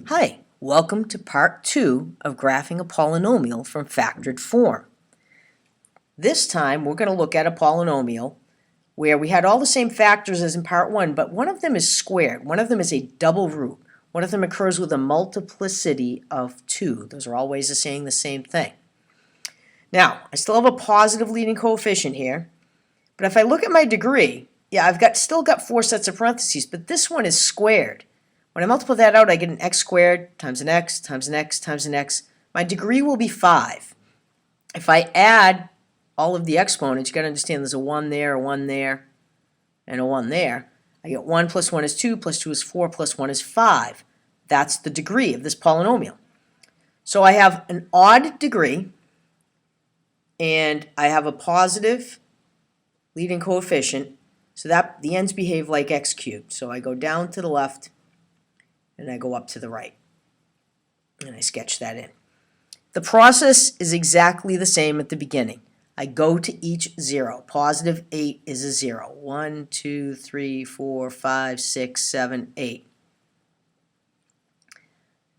Hi, welcome to part 2 of graphing a polynomial from factored form. This time we're going to look at a polynomial where we had all the same factors as in part 1, but one of them is squared, one of them is a double root, one of them occurs with a multiplicity of 2. Those are all ways of saying the same thing. Now, I still have a positive leading coefficient here, but if I look at my degree, yeah, I've still got 4 sets of parentheses, but this one is squared. When I multiply that out, I get an x squared times an x times an x times an x. My degree will be 5. If I add all of the exponents, you got to understand there's a 1 there, a 1 there, and a 1 there. I get 1 plus 1 is 2, plus 2 is 4, plus 1 is 5. That's the degree of this polynomial. So I have an odd degree, and I have a positive leading coefficient, so that the ends behave like x cubed. So I go down to the left, and I go up to the right, and I sketch that in. The process is exactly the same at the beginning. I go to each 0. Positive 8 is a 0. 1, 2, 3, 4, 5, 6, 7, 8.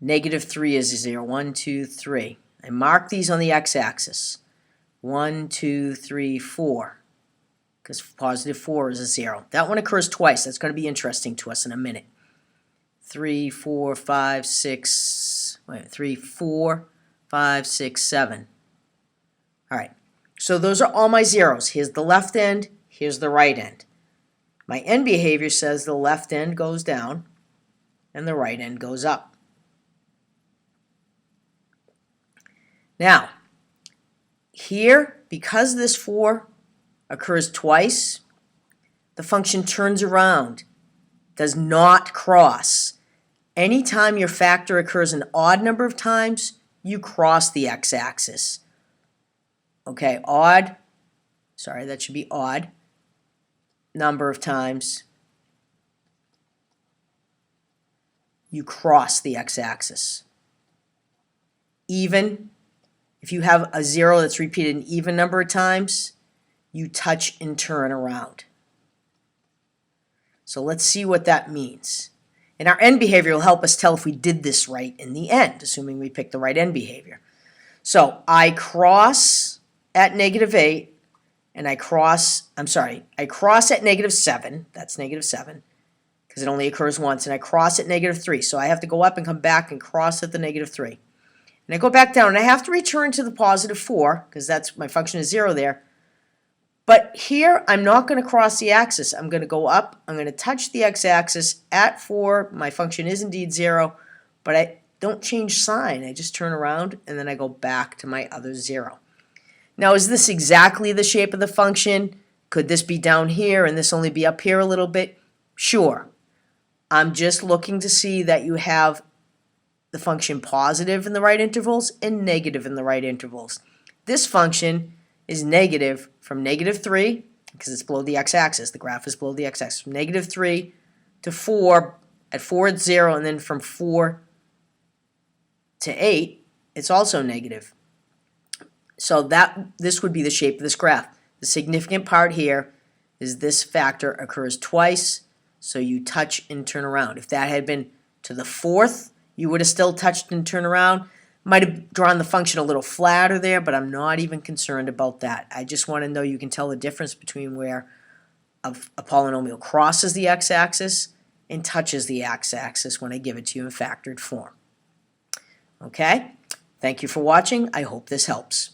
Negative 3 is a 0. 1, 2, 3. I mark these on the x-axis. 1, 2, 3, 4. Because positive 4 is a 0. That one occurs twice. That's going to be interesting to us in a minute. 3, 4, 5, 6, 7. All right, so those are all my zeros. Here's the left end, here's the right end. My end behavior says the left end goes down and the right end goes up. Now, here, because this 4 occurs twice, the function turns around, does not cross. Anytime your factor occurs an odd number of times, you cross the x-axis. Okay, that should be odd number of times, you cross the x-axis. Even, if you have a 0 that's repeated an even number of times, you touch and turn around. So let's see what that means. And our end behavior will help us tell if we did this right in the end, assuming we picked the right end behavior. So I cross at negative 8, and I cross at negative 7. That's negative 7, because it only occurs once. And I cross at negative 3. So I have to go up and come back and cross at the negative 3. And I go back down, and I have to return to the positive 4, because that's my function is 0 there. But here, I'm not going to cross the axis. I'm going to go up. I'm going to touch the x-axis at 4. My function is indeed 0, but I don't change sign. I just turn around, and then I go back to my other 0. Now, is this exactly the shape of the function? Could this be down here and this only be up here a little bit? Sure. I'm just looking to see that you have the function positive in the right intervals and negative in the right intervals. This function is negative from negative 3, because it's below the x-axis. The graph is below the x-axis. From negative 3 to 4. At 4 it's 0, and then from 4 to 8 it's also negative. So this would be the shape of this graph. The significant part here is this factor occurs twice, so you touch and turn around. If that had been to the 4th, you would have still touched and turned around. Might have drawn the function a little flatter there, but I'm not even concerned about that. I just want to know you can tell the difference between where a polynomial crosses the x-axis and touches the x-axis when I give it to you in factored form. Okay? Thank you for watching. I hope this helps.